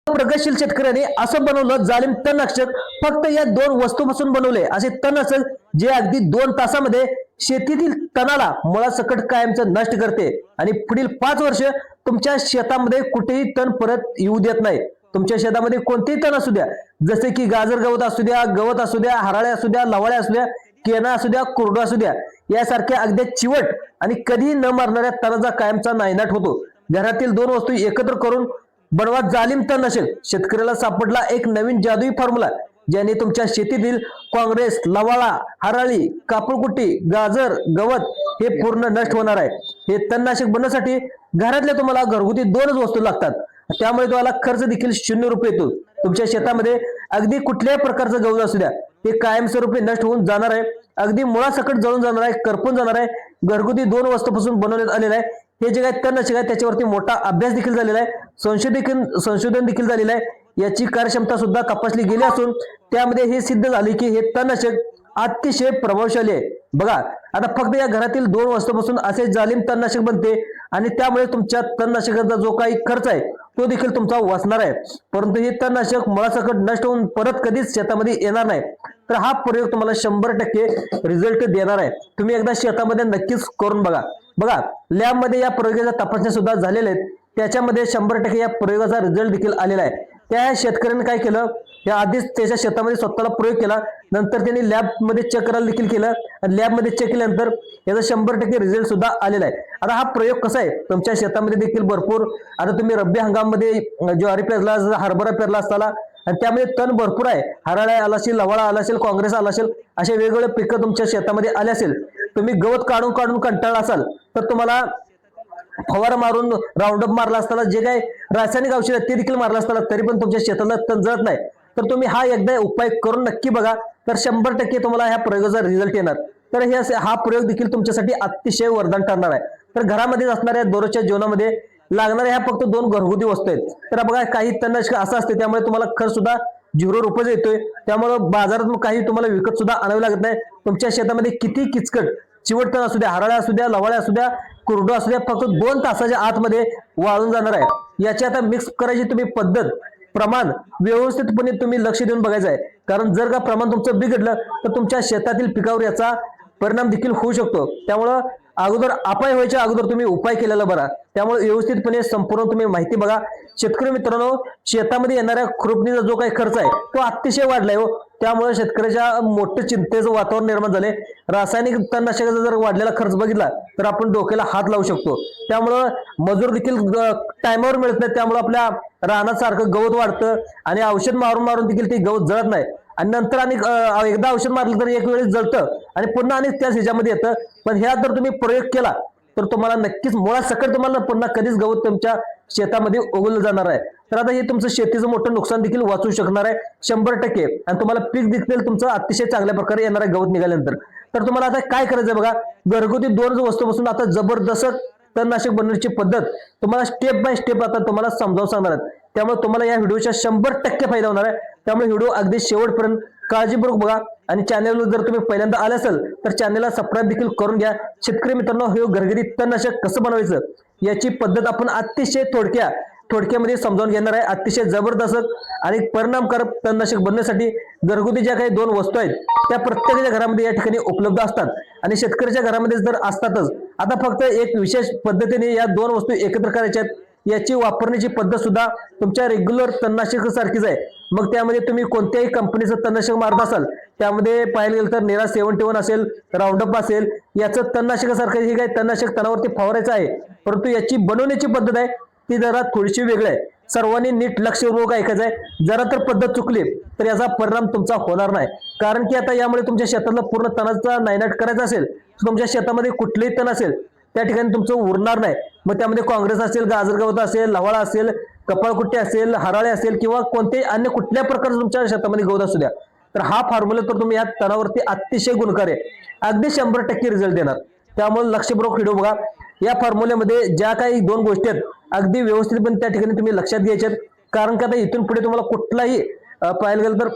प्रगतशील शेतकऱ्यांनी असं बनवलं जालिम तणनाशक फक्त या दोन वस्तूपासून बनवले असे तणनाशक जे अगदी 2 तासामध्ये शेतीतील तणाला मुळासकट कायमचं नष्ट करते आणि पुढील 5 वर्ष तुमच्या शेतामध्ये कुठेही तण परत येऊ देत नाही। तुमच्या शेतामध्ये कोणतेही तण असू द्या, जसे की गाजर गवत असू द्या, गवत असू द्या, हराळे असू द्या, लवाळे असू द्या, केना असू द्या, कुरडू असू द्या, यासारख्या अगदी चिवट आणि कधीही न मारणाऱ्या तणाचा कायमचा नायनाट होतो। घरातील 2 वस्तू एकत्र करून बनवा जालिम तणनाशक। शेतकऱ्याला सापडला एक नवीन जादुई फॉर्म्युला ज्याने तुमच्या शेतीतील काँग्रेस, लवाळा, हराळी, कापडकुट्टी, गाजर, गवत हे पूर्ण नष्ट होणार आहे। हे तणनाशक बनवण्यासाठी घरातल्या तुम्हाला घरगुती 2च वस्तू लागतात, त्यामुळे तुम्हाला खर्च देखील 0 रुपये येतो। तुमच्या शेतामध्ये अगदी कुठल्याही प्रकारचं गवत असू द्या, ते कायमस्वरूपी नष्ट होऊन जाणार आहे, अगदी मुळासकट जळून जाणार आहे, करपून जाणार आहे। घरगुती 2 वस्तूपासून बनवण्यात आलेलं आहे। हे जे काही तणनाशक आहे त्याच्यावरती मोठा अभ्यास देखील झालेला आहे, संशोधन देखील झालेलं आहे। याची कार्यक्षमता सुद्धा तपासली गेली असून त्यामध्ये हे सिद्ध झाले की हे तणनाशक अतिशय प्रभावशाली आहे। बघा, आता फक्त या घरातील 2 वस्तूपासून असे जालिम तणनाशक बनते आणि त्यामुळे तुमच्या तणनाशकाचा जो काही खर्च आहे तो देखील तुमचा वाचणार आहे, परंतु हे तणनाशक मुळासकट नष्ट होऊन परत कधीच शेतामध्ये येणार नाही। तर हा प्रयोग तुम्हाला 100% रिझल्ट देणार आहे। तुम्ही एकदा शेतामध्ये नक्कीच करून बघा। बघा, लॅबमध्ये या प्रयोगाच्या तपासण्या सुद्धा झालेल्या आहेत, त्याच्यामध्ये 100% या प्रयोगाचा रिझल्ट देखील आलेला आहे। त्या शेतकऱ्याने काय केलं, या आधीच त्याच्या शेतामध्ये स्वतःला प्रयोग केला, नंतर त्यांनी लॅबमध्ये चेक करायला देखील केलं आणि लॅबमध्ये चेक केल्यानंतर याचा 100% रिझल्ट सुद्धा आलेला आहे। आता हा प्रयोग कसा आहे, तुमच्या शेतामध्ये देखील भरपूर, आता तुम्ही रब्बी हंगामामध्ये ज्वारी पेरला, हरभरा पेरला असताना आणि त्यामध्ये तण भरपूर आहे, हराळा आला असेल, लवाळा आला असेल, काँग्रेस आला असेल, असे वेगवेगळे पिकं तुमच्या शेतामध्ये आले असेल, तुम्ही गवत काढून काढून कंटाळला असाल तर तुम्हाला फवारा मारून राऊंडअप मारला असताना, जे काही रासायनिक औषध आहेत ते देखील मारला असताना तरी पण तुमच्या शेताला तण जळत नाही, तर तुम्ही हा एकदा उपाय करून नक्की बघा, तर 100% तुम्हाला ह्या प्रयोगाचा रिझल्ट येणार। तर हा प्रयोग देखील तुमच्यासाठी अतिशय वरदान ठरणार आहे। तर घरामध्ये असणाऱ्या दररोजच्या जीवनामध्ये लागणाऱ्या ह्या फक्त 2 घरगुती वस्तू आहेत। तर बघा, काही तणनाशक असं असते त्यामुळे तुम्हाला खर्च सुद्धा 0 रुपये येतोय, त्यामुळे बाजारात काही तुम्हाला विकत सुद्धा आणावे लागत नाही। तुमच्या शेतामध्ये किती किचकट चिवट तण असू द्या, हराळ्या असू द्या, लवाळ्या असू द्या, कुरडू असू द्या, फक्त 2 तासाच्या आतमध्ये वाळून जाणार आहे। याची आता मिक्स करायची तुम्ही पद्धत, प्रमाण व्यवस्थितपणे तुम्ही लक्ष देऊन बघायचं आहे, कारण जर का प्रमाण तुमचं बिघडलं तर तुमच्या शेतातील पिकावर याचा परिणाम देखील होऊ शकतो। त्यामुळे अगोदर अपाय व्हायच्या अगोदर तुम्ही उपाय केलेला बरा। त्यामुळे व्यवस्थितपणे संपूर्ण तुम्ही माहिती बघा। शेतकरी मित्रांनो, शेतामध्ये येणाऱ्या खुरपणीचा जो काही खर्च आहे तो अतिशय वाढलाय हो, त्यामुळे शेतकऱ्याच्या मोठं चिंतेचं वातावरण निर्माण झाले। रासायनिक तणनाशकाचा जर वाढलेला खर्च बघितला तर आपण डोक्याला हात लावू शकतो। त्यामुळे मजूर देखील टायमावर मिळत नाही, त्यामुळे आपल्या रानात सारखं गवत वाढतं आणि औषध मारून मारून देखील ते गवत जळत नाही आणि नंतर आणि एकदा औषध मारलं तर एक वेळेस जळतं आणि पुन्हा आणि त्याच ह्याच्यामध्ये येतं। पण ह्या जर तुम्ही प्रयोग केला तर तुम्हाला नक्कीच मुळासकट तुम्हाला पुन्हा कधीच गवत तुमच्या शेतामध्ये उगवलं जाणार आहे। तर आता हे तुमचं शेतीचं मोठं नुकसान देखील वाचू शकणार आहे 100% आणि तुम्हाला पीक देखील तुमचं अतिशय चांगल्या प्रकारे येणार आहे गवत निघाल्यानंतर। तर तुम्हाला आता काय करायचं बघा, घरगुती 2 वस्तूपासून आता जबरदस्त तणनाशक बनवण्याची पद्धत तुम्हाला स्टेप बाय स्टेप आता तुम्हाला समजावून सांगणार आहे, त्यामुळे तुम्हाला या व्हिडिओचा 100% फायदा होणार आहे। त्यामुळे व्हिडिओ अगदी शेवटपर्यंत काळजीपूर्वक बघा आणि चॅनलवर जर तुम्ही पहिल्यांदा आले असाल तर चॅनलला सबस्क्राइब देखील करून घ्या। शेतकरी मित्रांनो, हे घरगुती तणनाशक कसं बनवायचं याची पद्धत आपण अतिशय थोडक्यामध्ये समजावून घेणार आहे। अतिशय जबरदस्त आणि परिणामकारक तणनाशक बनवण्यासाठी घरगुती ज्या काही 2 वस्तू आहेत त्या प्रत्येकाच्या घरामध्ये या ठिकाणी उपलब्ध असतात आणि शेतकऱ्याच्या घरामध्ये जर असतातच। आता फक्त एक विशेष पद्धतीने या 2 वस्तू एकत्र करायच्या आहेत, याची वापरण्याची पद्धत सुद्धा तुमच्या रेग्युलर तणनाशक सारखीच आहे। मग त्यामध्ये तुम्ही कोणत्याही कंपनीचं तणनाशक मारत असाल, त्यामध्ये पाहायला गेलं तर नेरा 71 असेल, राऊंडअप असेल, याचं तणनाशकासारखं हे काही तणनाशक तणावरती फवारायचं आहे, परंतु याची बनवण्याची पद्धत आहे ती जरा थोडीशी वेगळी आहे। सर्वांनी नीट लक्षपूर्वक ऐकायचं आहे, जरा तर पद्धत चुकली तर याचा परिणाम तुमचा होणार नाही, कारण की आता यामुळे तुमच्या शेतातला पूर्ण तणाचा नायनाट करायचा असेल तर तुमच्या शेतामध्ये कुठलेही तण असेल त्या ठिकाणी तुमचं उरणार नाही। मग त्यामध्ये काँग्रेस असेल, गाजर गवत असेल, लवाळा असेल, कपाळकुट्टी असेल, हराळे असेल किंवा कोणतेही अन्य कुठल्या प्रकारचं तुमच्या शेतामध्ये गवत असू द्या, तर हा फॉर्म्युला तर तुम्ही या तणावरती अतिशय गुणकारी आहे, अगदी 100% रिझल्ट देणार। त्यामुळे लक्षपूर्वक व्हिडिओ बघा। या फॉर्म्युल्यामध्ये ज्या काही 2 गोष्टी आहेत अगदी व्यवस्थितपणे त्या ठिकाणी तुम्ही लक्षात घ्यायच्यात, कारण की आता इथून पुढे तुम्हाला कुठलाही पाहायला गेलं तर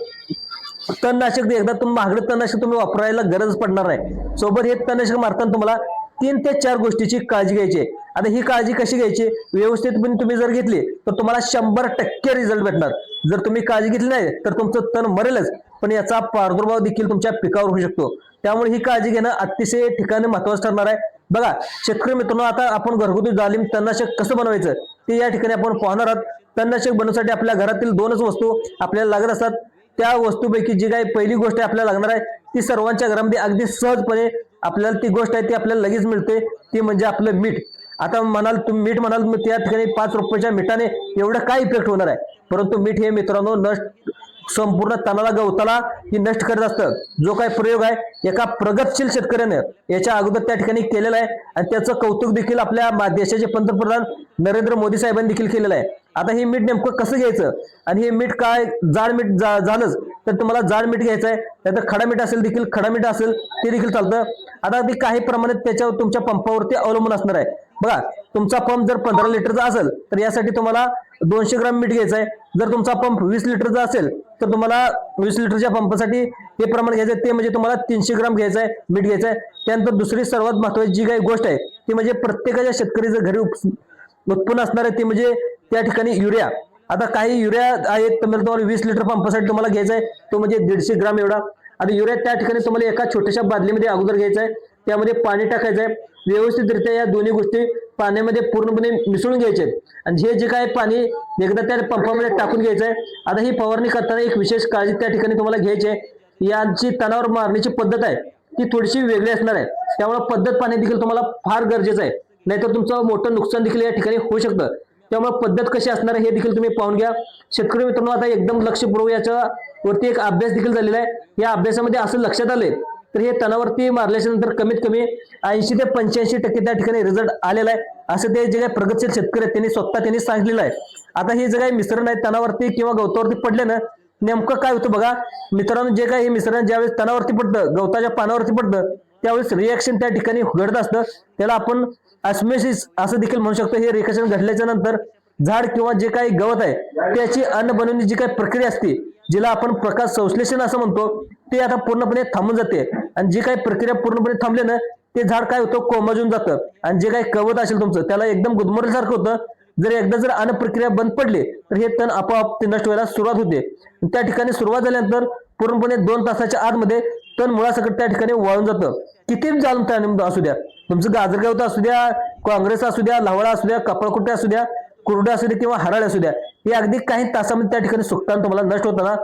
तणनाशक एकदा तुम्ही महागडं तणनाशक तुम्ही वापरायला गरज पडणार आहे। सोबत हे तणनाशक मारताना तुम्हाला 3 ते 4 गोष्टीची काळजी घ्यायची आहे. आता ही काळजी कशी घ्यायची, व्यवस्थितपणे तुम्ही जर घेतली तर तुम्हाला 100% रिझल्ट भेटणार. जर तुम्ही काळजी घेतली नाही तर तुमचं तण मरेलच, पण याचा प्रादुर्भाव देखील तुमच्या पिकावर होऊ शकतो. त्यामुळे ही काळजी घेणं अतिशय ठिकाणी महत्त्वाचं ठरणार आहे. बघा शेतकरी मित्रांनो, आता आपण घरगुती जालिम तणनाशक कसं बनवायचं ते या ठिकाणी आपण पाहणार आहोत. तणनाशक बनवण्यासाठी आपल्या घरातील 2च वस्तू आपल्याला लागत असतात. त्या वस्तूपैकी जी काही पहिली गोष्ट आपल्याला लागणार आहे ती सर्वांच्या घरामध्ये अगदी सहजपणे आपल्याला ती गोष्ट आहे ती आपल्याला लगेच मिळते, ती म्हणजे आपलं मीठ. आता म्हणाल तुम्ही मीठ म्हणाल मग त्या ठिकाणी 5 रुपयाच्या मिठाने एवढं काय इफेक्ट होणार आहे, परंतु मीठ हे मित्रांनो नष्ट संपूर्ण तणाला गवताला ही नष्ट करत असतं. जो काही प्रयोग आहे एका प्रगतशील शेतकऱ्याने याच्या अगोदर त्या ठिकाणी केलेला आहे आणि त्याचं कौतुक देखील आपल्या देशाचे पंतप्रधान नरेंद्र मोदी साहेबांनी देखील केलेलं आहे. आता हे मीठ नेमकं कसं घ्यायचं आणि हे मीठ काय जाड मीठ झालंच तर तुम्हाला जाड मीठ घ्यायचं आहे, त्याचं खडा मीठ असेल देखील खडा मीठ असेल ते देखील चालतं. आता ते काही प्रमाणात त्याच्यावर तुमच्या पंपावरती अवलंबून असणार आहे. बघा तुमचा पंप जर 15 लिटरचा असेल तर यासाठी तुम्हाला 200 ग्राम मीठ घ्यायचं आहे. जर तुमचा पंप 20 लिटरचा असेल तर तुम्हाला 20 लिटरच्या पंपासाठी हे प्रमाण घ्यायचं आहे, ते म्हणजे तुम्हाला 300 ग्राम घ्यायचं आहे मीठ घ्यायचं आहे. त्यानंतर दुसरी सर्वात महत्त्वाची जी काही गोष्ट आहे ती म्हणजे प्रत्येकाच्या शेतकरीचं घरी उत्पन्न असणार आहे ती म्हणजे त्या ठिकाणी युरिया. आता काही युरिया आहेत तर तुम्हाला 20 लिटर पंपासाठी तुम्हाला घ्यायचा आहे तो म्हणजे 150 ग्राम एवढा. आणि युरिया त्या ठिकाणी तुम्हाला एका छोट्याशा बादलीमध्ये अगोदर घ्यायचा आहे, त्यामध्ये पाणी टाकायचं आहे. व्यवस्थितरित्या या दोन्ही गोष्टी पाण्यामध्ये पूर्णपणे मिसळून घ्यायचे आहेत आणि हे जे काय पाणी एकदा त्या पंपामध्ये टाकून घ्यायचं आहे. आता ही फवारणी करताना एक विशेष काळजी त्या ठिकाणी तुम्हाला घ्यायची आहे. यांची तणावर मारण्याची पद्धत आहे ती थोडीशी वेगळी असणार आहे, त्यामुळे पद्धत पाहणे देखील तुम्हाला फार गरजेचं आहे, नाहीतर तुमचं मोठं नुकसान देखील या ठिकाणी होऊ शकतं. त्यामुळे पद्धत कशी असणार आहे हे देखील तुम्ही पाहून घ्या. शेतकरी मित्रांनो, आता एकदम लक्षपूर्वक याच्यावरती एक अभ्यास देखील झालेला आहे. या अभ्यासामध्ये असं लक्षात आलंय तर हे तणावरती मारल्याच्या नंतर कमीत कमी 80 ते 85% त्या ठिकाणी रिझल्ट आलेला आहे, असं ते जे काही प्रगतशील शेतकरी आहेत त्यांनी सांगितलेलं आहे. आता हे जे काही मिश्रण आहे तणावरती किंवा गवतावरती पडले ना, नेमकं काय होतं बघा मित्रांनो, जे काही हे मिश्रण ज्यावेळेस तणावरती पडतं गवताच्या पानावरती पडतं त्यावेळेस रिएक्शन त्या ठिकाणी घडत असतं, त्याला आपण ऑस्मोसिस असं देखील म्हणू शकतो. हे रिएक्शन घडल्याच्या नंतर झाड किंवा जे काही गवत आहे त्याची अन्न बनवण्याची जी काही प्रक्रिया असते जिला आपण प्रकाश संश्लेषण असं म्हणतो ते आता पूर्णपणे थांबून जाते. आणि जी काही प्रक्रिया पूर्णपणे थांबले ना ते झाड काय होतं कोमाजून जातं आणि जे काही गवत असेल तुमचं त्याला एकदम गुदमरल्यासारखं होतं. जर एकदा जर अन्न प्रक्रिया बंद पडली तर हे तण आपोआप ते नष्ट व्हायला सुरुवात होते. त्या ठिकाणी सुरुवात झाल्यानंतर पूर्णपणे 2 तासाच्या आतमध्ये तण मुळासकट त्या ठिकाणी वाळून जातं. किती जाणून तण असू द्या, तुमचं गाजरगावत असू द्या, काँग्रेस असू द्या, लावळा असू द्या, कपाळकुटे असू द्या, कुरडा असू द्या किंवा हराळ असू द्या, हे अगदी काही तासामध्ये त्या ठिकाणी सुकताना तुम्हाला नष्ट होताना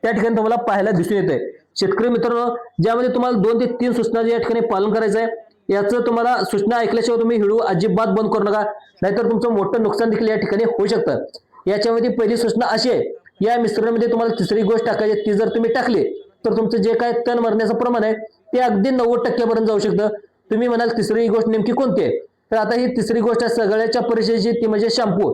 त्या ठिकाणी तुम्हाला पाहायला दिसून येते. शेतकरी मित्रांनो, ज्यामध्ये तुम्हाला 2 ते 3 सूचना या ठिकाणी पालन करायचं आहे. याचं तुम्हाला सूचना ऐकल्याशिवाय तुम्ही व्हिडिओ अजिबात बंद करू नका, नाहीतर तुमचं मोठं नुकसान देखील या ठिकाणी होऊ शकतं. याच्यामध्ये पहिली सूचना अशी आहे, या मिश्रणामध्ये तुम्हाला तिसरी गोष्ट टाकायची, ती जर तुम्ही टाकली तर तुमचं जे काय तण मरण्याचं प्रमाण आहे ते अगदी 90% पर्यंत जाऊ शकतं. तुम्ही म्हणाल तिसरी गोष्ट नेमकी कोणती आहे, तर आता ही तिसरी गोष्ट सगळ्याच्या परिचयाची ती म्हणजे शॅम्पू.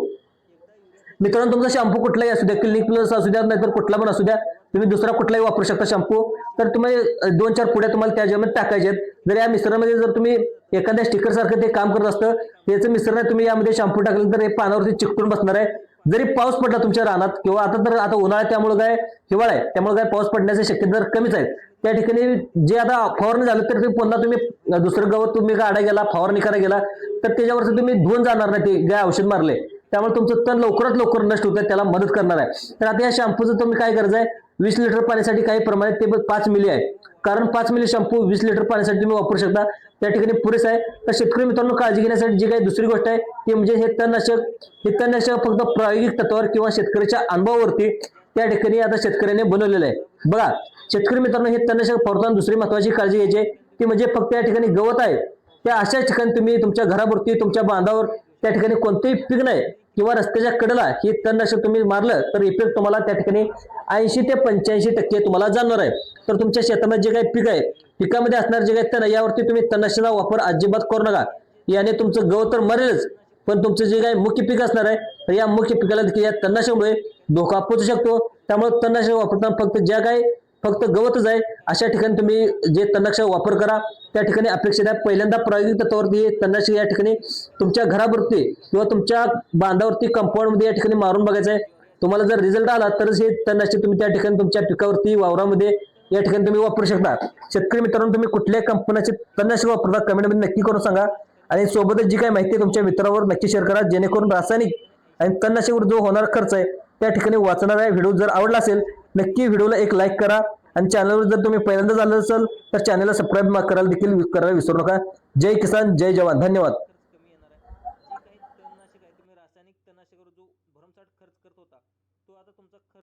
मित्रांनो, तुमचा शॅम्पू कुठलाही असू द्या, क्लिनिक प्लस असू द्या नाहीतर कुठला पण असू द्या, तुम्ही दुसरा कुठलाही वापरू शकता शॅम्पू. तर तुम्ही 2-4 पुड्या तुम्हाला त्याच्यामध्ये टाकायचे आहेत. जर या मिश्रणामध्ये जर तुम्ही एखाद्या स्टिकर सारखं ते काम करत असतं त्याचं मिश्रण आहे, तुम्ही यामध्ये शॅम्पू टाकलं तर हे पानावरती चिकटून बसणार आहे. जरी पाऊस पडला तुमच्या रानात किंवा आता उन्हाळा त्यामुळे काय हिवाळा आहे त्यामुळे काय पाऊस पडण्याची शक्यता कमीच आहे, त्या ठिकाणी जे आता फवारणी झालं तर पुन्हा तुम्ही दुसरं गवत तुम्ही काढा गेला फवारणी करा गेला तर त्याच्यावरती तुम्ही धुवून जाणार नाही, ते काय औषध मारले त्यामुळे तुमचं तण लवकरात लवकर नष्ट होतं, त्याला मदत करणार आहे. तर आता या शॅम्पूचं तुम्ही काय करायचं आहे, 20 लिटर पाण्यासाठी काही प्रमाणात ते 5 मिली आहे, कारण 5 मिली शॅम्पू 20 लिटर पाण्यासाठी तुम्ही वापरू शकता, त्या ठिकाणी पुरेसा आहे. तर शेतकरी मित्रांनो, काळजी घेण्यासाठी जी काही दुसरी गोष्ट आहे ती म्हणजे हे तणनाशक फक्त प्रायोगिक तत्वावर किंवा शेतकऱ्याच्या अनुभवावरती त्या ठिकाणी आता शेतकऱ्याने बनवलेलं आहे. बघा शेतकरी मित्रांनो, हे तणनाशक फवारताना दुसरी महत्वाची काळजी घ्यायची आहे ती म्हणजे फक्त या ठिकाणी गवत आहे त्या अशा ठिकाणी तुम्ही तुमच्या घराभोवती तुमच्या बांधावर त्या ठिकाणी कोणतेही पीक नाही किंवा रस्त्याच्या कडेला हे तणनाशक तुम्ही मारलं तर इफेक्ट तुम्हाला त्या ठिकाणी 80 ते 85% तुम्हाला जाणणार आहे. तर तुमच्या शेतामध्ये जे काही पीक आहे पिकामध्ये असणार जे काही तण यावरती तुम्ही तणनाशकाचा वापर अजिबात करू नका, याने तुमचं गवत तर मरेलच पण तुमचं जे काही मुख्य पीक असणार आहे तर या मुख्य पिकाला देखील या तणनाशकामुळे धोका पोहोचू शकतो. त्यामुळे तणनाशक वापरताना फक्त ज्या काही फक्त गवतच आहे अशा ठिकाणी तुम्ही जे तणनाशक वापर करा, त्या ठिकाणी अपेक्षित आहे. पहिल्यांदा प्रायोगिक तत्वावरती तणनाशक या ठिकाणी तुमच्या घराभोवती किंवा तुमच्या बांधावरती कंपाऊंड मध्ये या ठिकाणी मारून बघायचं आहे. तुम्हाला जर रिझल्ट आला तरच हे तणनाशक तुम्ही त्या ठिकाणी तुमच्या पिकावरती वावरामध्ये या ठिकाणी तुम्ही वापरू शकता। शेतकरी मित्रांनो, तुम्ही कुठल्या कंपन्याचे तणनाशक वापरता कमेंट मध्ये नक्की करून सांगा आणि सोबतच जी काही माहिती आहे तुमच्या मित्रावर नक्की शेअर करा, जेणेकरून रासायनिक आणि तणनाशकावर जो होणारा खर्च आहे त्या ठिकाणी वाचणार आहे। व्हिडिओ जर आवडला असेल नक्की व्हिडिओला एक लाईक करा आणि चॅनलवर जर तुम्ही पहिल्यांदा झालं असेल तर चॅनलला सबस्क्राईब करायला देखील करायला विसरू नका। जय किसान जय जवान, धन्यवाद। कमी येणार आहे। जे काही तणनाशक आहे तुम्ही रासायनिक तणनाशकावर जो भरमसाठ खर्च करत होता तो आता तुमचा खर्च